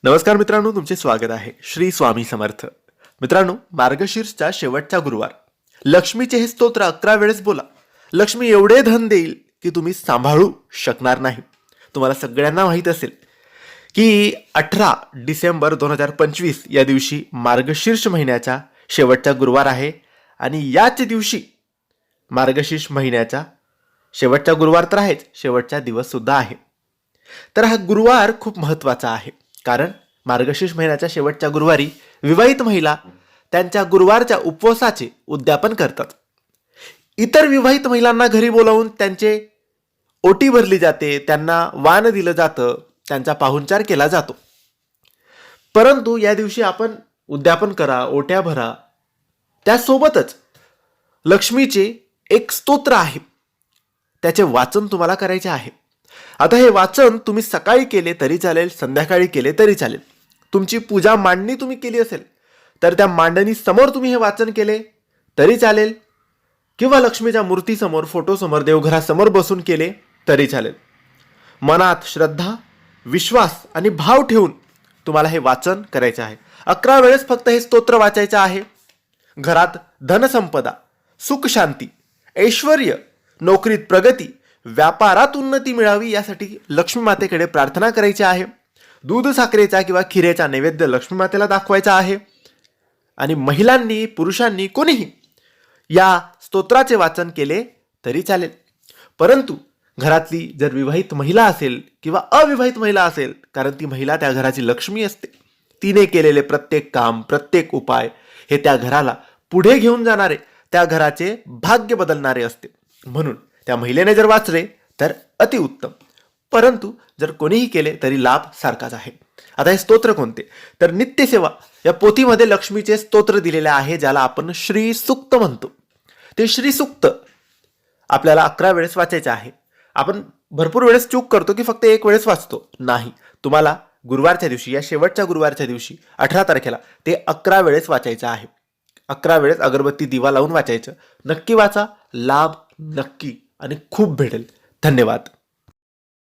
नमस्कार मित्रांनो, तुमचे स्वागत आहे. श्री स्वामी समर्थ. मित्रांनो, मार्गशीर्षचा शेवटचा गुरुवार. लक्ष्मीचे हे स्तोत्र 11 वेळेस बोला. लक्ष्मी एवढे धन देईल की तुम्ही सांभाळू शकणार नाही. तुम्हाला सगळ्यांना माहीत असेल की 18 डिसेंबर 2025 या दिवशी मार्गशीर्ष महिन्याचा शेवटचा गुरुवार आहे आणि याच दिवशी मार्गशीर्ष महिन्याचा शेवटचा गुरुवार तर आहेच, शेवटचा दिवस सुद्धा आहे. तर हा गुरुवार खूप महत्त्वाचा आहे, कारण मार्गशीर्ष महिन्याच्या शेवटच्या गुरुवारी विवाहित महिला त्यांच्या गुरुवारच्या उपवासाचे उद्यापन करतात. इतर विवाहित महिलांना घरी बोलावून त्यांचे ओटी भरली जाते, त्यांना वाण दिलं जातं, त्यांचा पाहुणचार केला जातो. परंतु या दिवशी आपण उद्यापन करा, ओट्या भरा, त्यासोबतच लक्ष्मीचे एक स्तोत्र आहे, त्याचे वाचन तुम्हाला करायचे आहे. आता हे वाचन तुम्ही सकाळी केले तरी चालेल, संध्याकाळी केले तरी चालेल. तुमची पूजा मांडणी तुम्ही केली असेल तर त्या मांडणी समोर तुम्ही हे वाचन केले तरी चालेल, किंवा लक्ष्मीच्या मूर्तीसमोर, फोटोसमोर, देवघरासमोर बसून केले तरी चालेल. मनात श्रद्धा, विश्वास आणि भाव ठेवून तुम्हाला हे वाचन करायचे आहे. 11 वेळेस फक्त हे स्तोत्र वाचायचं आहे. घरात धनसंपदा, सुख शांती, ऐश्वर्य, नोकरीत प्रगती, व्यापारात उन्नती मिळावी यासाठी लक्ष्मी मातेकडे प्रार्थना करायची आहे. दूध साखरेचा किंवा खिरेचा नैवेद्य लक्ष्मी मातेला दाखवायचा आहे. आणि महिलांनी, पुरुषांनी, कोणीही या स्तोत्राचे वाचन केले तरी चालेल. परंतु घरातली जर विवाहित महिला असेल किंवा अविवाहित महिला असेल, कारण ती महिला त्या घराची लक्ष्मी असते, तिने केलेले प्रत्येक काम, प्रत्येक उपाय हे त्या घराला पुढे घेऊन जाणारे, त्या घराचे भाग्य बदलणारे असते. म्हणून त्या महिलेने जर वाचले तर अतिउत्तम, परंतु जर कोणीही केले तरी लाभ सारखाच आहे. आता हे स्तोत्र कोणते? तर नित्यसेवा या पोथीमध्ये लक्ष्मीचे स्तोत्र दिलेले आहे, ज्याला आपण श्री सूक्त म्हणतो. ते श्री सूक्त आपल्याला 11 वेळेस वाचायचे आहे. आपण भरपूर वेळेस चूक करतो की फक्त एक वेळेस वाचतो. नाही, तुम्हाला गुरुवारच्या दिवशी, या शेवटच्या गुरुवारच्या दिवशी 18 तारखेला ते 11 वेळेस वाचायचं आहे. 11 वेळेस अगरबत्ती दिवा लावून वाचायचं. नक्की वाचा, लाभ नक्की आणि खूप भेटेल. धन्यवाद.